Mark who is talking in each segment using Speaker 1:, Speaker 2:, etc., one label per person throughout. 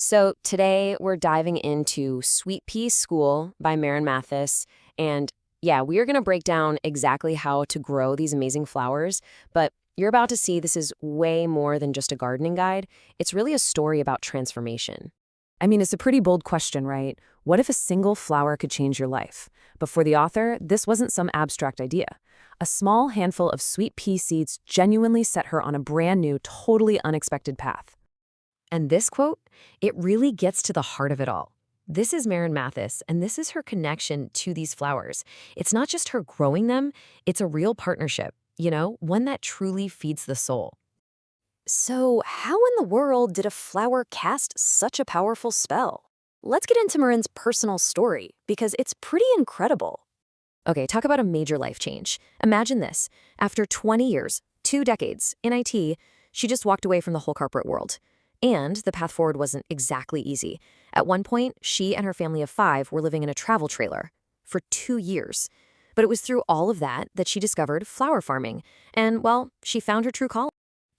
Speaker 1: So today we're diving into Sweet Pea School by Marryn Mathis. And yeah, we are going to break down exactly how to grow these amazing flowers. But you're about to see this is way more than just a gardening guide. It's really a story about transformation.
Speaker 2: I mean, it's a pretty bold question, right? What if a single flower could change your life? But for the author, this wasn't some abstract idea. A small handful of sweet pea seeds genuinely set her on a brand new, totally unexpected path.
Speaker 1: And this quote, it really gets to the heart of it all. This is Marryn Mathis, and this is her connection to these flowers. It's not just her growing them, it's a real partnership, one that truly feeds the soul. So, how in the world did a flower cast such a powerful spell? Let's get into Marryn's personal story, because it's pretty incredible. Okay, talk about a major life change. Imagine this. After 20 years, 2 decades, in IT, she just walked away from the whole corporate world. And the path forward wasn't exactly easy. At one point, she and her family of 5 were living in a travel trailer for 2 years. But it was through all of that she discovered flower farming. And, well, she found her true calling.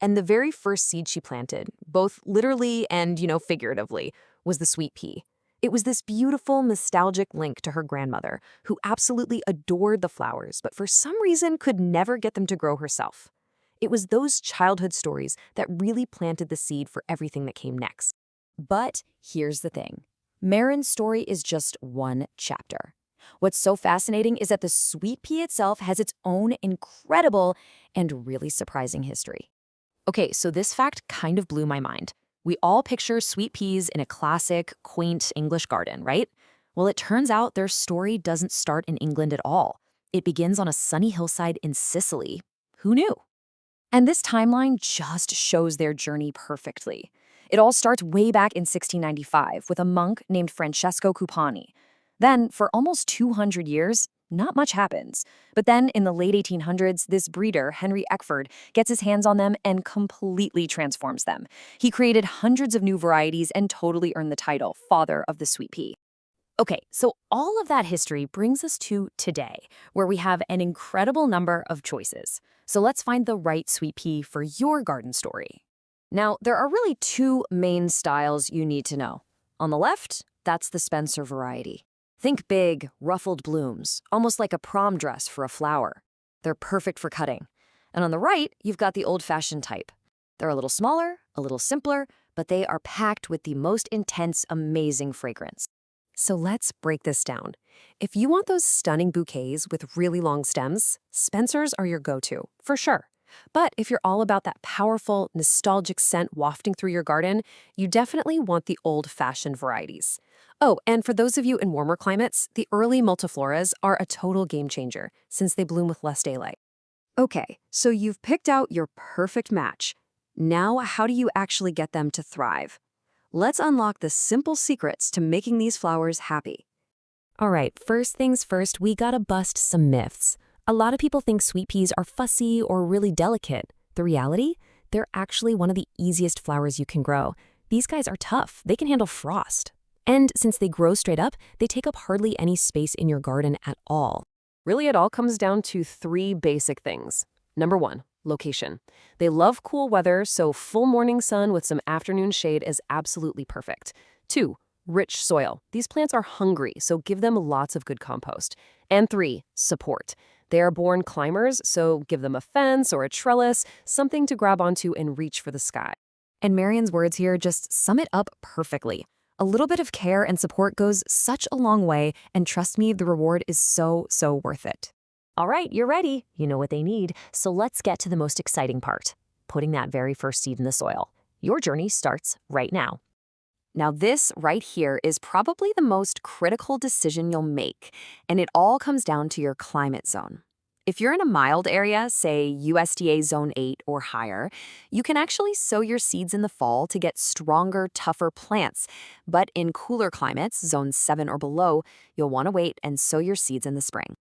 Speaker 1: And the very first seed she planted, both literally and, figuratively, was the sweet pea. It was this beautiful, nostalgic link to her grandmother, who absolutely adored the flowers, but for some reason could never get them to grow herself. It was those childhood stories that really planted the seed for everything that came next. But here's the thing. Marryn's story is just one chapter. What's so fascinating is that the sweet pea itself has its own incredible and really surprising history. Okay, so this fact kind of blew my mind. We all picture sweet peas in a classic, quaint English garden, right? Well, it turns out their story doesn't start in England at all. It begins on a sunny hillside in Sicily. Who knew? And this timeline just shows their journey perfectly. It all starts way back in 1695 with a monk named Francesco Cupani. Then, for almost 200 years, not much happens. But then, in the late 1800s, this breeder, Henry Eckford, gets his hands on them and completely transforms them. He created hundreds of new varieties and totally earned the title Father of the Sweet Pea. Okay, so all of that history brings us to today, where we have an incredible number of choices. So let's find the right sweet pea for your garden story. Now, there are really 2 main styles you need to know. On the left, that's the Spencer variety. Think big, ruffled blooms, almost like a prom dress for a flower. They're perfect for cutting. And on the right, you've got the old-fashioned type. They're a little smaller, a little simpler, but they are packed with the most intense, amazing fragrance. So let's break this down. If you want those stunning bouquets with really long stems, Spencers are your go-to, for sure. But if you're all about that powerful, nostalgic scent wafting through your garden, you definitely want the old-fashioned varieties. Oh, and for those of you in warmer climates, the early multifloras are a total game changer since they bloom with less daylight. Okay, so you've picked out your perfect match. Now, how do you actually get them to thrive? Let's unlock the simple secrets to making these flowers happy. All right, first things first, we gotta bust some myths. A lot of people think sweet peas are fussy or really delicate. The reality? They're actually one of the easiest flowers you can grow. These guys are tough. They can handle frost. And since they grow straight up, they take up hardly any space in your garden at all. Really, it all comes down to 3 basic things. Number 1, location. They love cool weather, so full morning sun with some afternoon shade is absolutely perfect. 2, rich soil. These plants are hungry, so give them lots of good compost. And 3, support. They are born climbers, so give them a fence or a trellis, something to grab onto and reach for the sky. And Marryn's words here just sum it up perfectly. A little bit of care and support goes such a long way, and trust me, the reward is so worth it. All right, you're ready. You know what they need, so let's get to the most exciting part, putting that very first seed in the soil. Your journey starts right now. Now this right here is probably the most critical decision you'll make, and it all comes down to your climate zone. If you're in a mild area, say USDA Zone 8 or higher, you can actually sow your seeds in the fall to get stronger, tougher plants. But in cooler climates, Zone 7 or below, you'll want to wait and sow your seeds in the spring.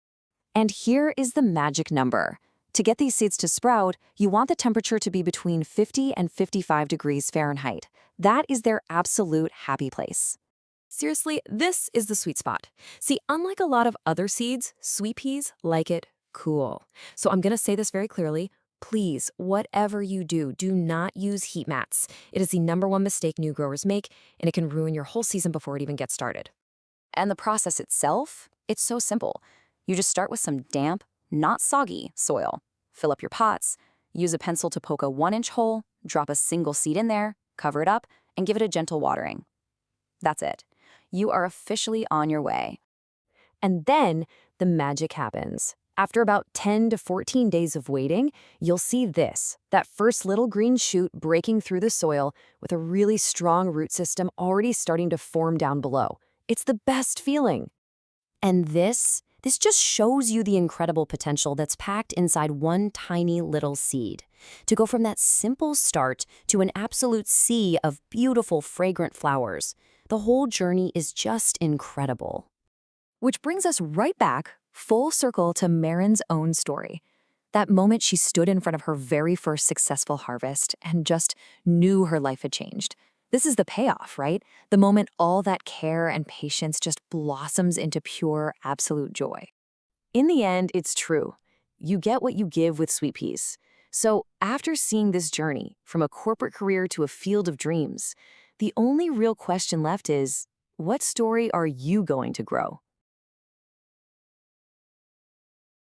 Speaker 1: And here is the magic number. To get these seeds to sprout, you want the temperature to be between 50 and 55 degrees Fahrenheit. That is their absolute happy place. Seriously, this is the sweet spot. See, unlike a lot of other seeds, sweet peas like it cool. So I'm going to say this very clearly, Please, whatever you do, do not use heat mats. It is the #1 mistake new growers make, and it can ruin your whole season before it even gets started.
Speaker 3: And the process itself, it's so simple. You just start with some damp, not soggy soil. Fill up your pots, use a pencil to poke a 1-inch hole, drop a single seed in there, cover it up, and give it a gentle watering. That's it. You are officially on your way.
Speaker 1: And then the magic happens. After about 10 to 14 days of waiting, you'll see this, that first little green shoot breaking through the soil with a really strong root system already starting to form down below. It's the best feeling. And this just shows you the incredible potential that's packed inside one tiny little seed. To go from that simple start to an absolute sea of beautiful, fragrant flowers. The whole journey is just incredible. Which brings us right back, full circle, to Marryn's own story. That moment she stood in front of her very first successful harvest and just knew her life had changed. This is the payoff, right? The moment all that care and patience just blossoms into pure, absolute joy. In the end, it's true. You get what you give with sweet peas. So after seeing this journey, from a corporate career to a field of dreams, the only real question left is, what story are you going to grow?